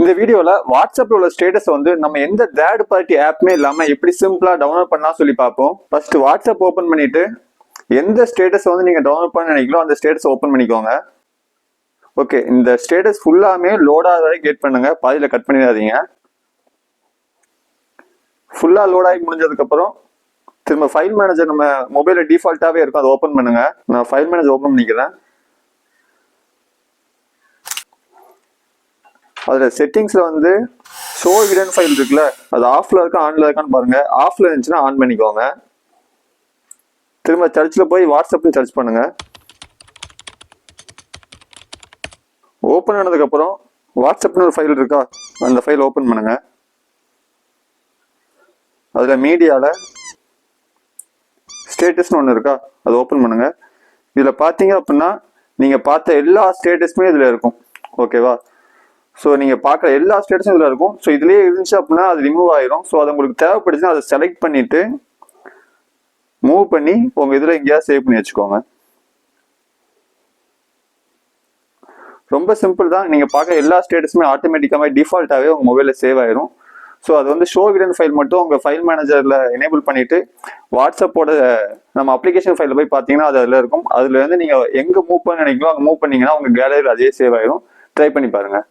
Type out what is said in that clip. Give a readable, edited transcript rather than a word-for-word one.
இந்த வீடியோல வாட்ஸ்அப்ல உள்ள ஸ்டேட்டஸ் வந்து நம்ம எந்த தேர்ட் பார்ட்டி ஆப்மே இல்லாம எப்படி சிம்பிளா டவுன்லோட் பண்ணலாம் சொல்லி பார்ப்போம். ஃபர்ஸ்ட் வாட்ஸ்அப் ஓபன் பண்ணிட்டு எந்த ஸ்டேட்டஸ் வந்து நீங்க டவுன்லோட் பண்ண நினைக்கிறோம் அந்த ஸ்டேட்டஸ் ஓபன் பண்ணிக்கோங்க. ஓகே, இந்த ஸ்டேட்டஸ் ஃபுல்லாமே லோட் ஆகிற வரைக்கும் வெயிட் பண்ணுங்க, பாதியில கட் பண்ணிடாதீங்க. ஃபுல்லா லோட் ஆகி முடிஞ்சதுக்கு அப்புறம் திரும்ப ஃபைல் மேனேஜர் நம்ம மொபைல டிஃபால்ட்டாவே இருக்கும், அதை ஓபன் பண்ணுங்க. நான் ஃபைல் மேனேஜர் ஓபன் பண்ணிக்கிறேன். அதுல செட்டிங்ஸ்ல வந்து ஷோ ஹிடன் ஃபைல் இருக்குல்ல, அது ஆஃப்ல இருக்கா ஆன்ல இருக்கான்னு பாருங்க. ஆஃப்ல இருந்துச்சுன்னா ஆன் பண்ணிக்கோங்க. திரும்ப சர்ச்ல போய் வாட்ஸ்அப்னு சர்ச் பண்ணுங்க. ஓப்பன் ஆனதுக்கு அப்புறம் வாட்ஸ்அப்னு ஒரு ஃபைல் இருக்கா, அந்த ஃபைல் ஓப்பன் பண்ணுங்க. அதுல மீடியால ஸ்டேட்டஸ்னு ஒன்று இருக்கா, அது ஓப்பன் பண்ணுங்க. இதுல பாத்தீங்க அப்படின்னா நீங்க பார்த்த எல்லா ஸ்டேட்டஸுமே இதுல இருக்கும். ஓகேவா? ஸோ நீங்கள் பார்க்குற எல்லா ஸ்டேட்டஸும் இதில் இருக்கும். ஸோ இதுலேயே இருந்துச்சு அப்படின்னா அது ரிமூவ் ஆயிரும். ஸோ அது உங்களுக்கு தேவைப்படுச்சுன்னா அதை செலக்ட் பண்ணிட்டு மூவ் பண்ணி உங்கள் இதில் எங்கேயாவது சேவ் பண்ணி வச்சுக்கோங்க. ரொம்ப சிம்பிள் தான். நீங்கள் பார்க்குற எல்லா ஸ்டேட்டஸுமே ஆட்டோமேட்டிக்காக டிஃபால்ட்டாகவே உங்கள் மொபைலில் சேவ் ஆயிரும். ஸோ அது வந்து ஷோ ஹிடன் ஃபைல் மட்டும் உங்கள் ஃபைல் மேனேஜரில் எனேபிள் பண்ணிட்டு வாட்ஸ்அப்போட நம்ம அப்ளிகேஷன் ஃபைலில் போய் பார்த்தீங்கன்னா அது அதில் இருக்கும். அதில் வந்து நீங்கள் எங்கே மூவ் பண்ண நினைக்கிறோம் அங்கே மூவ் பண்ணீங்கன்னா உங்கள் கேலரியில் அதே சேவ் ஆயிரும். ட்ரை பண்ணி பாருங்கள்.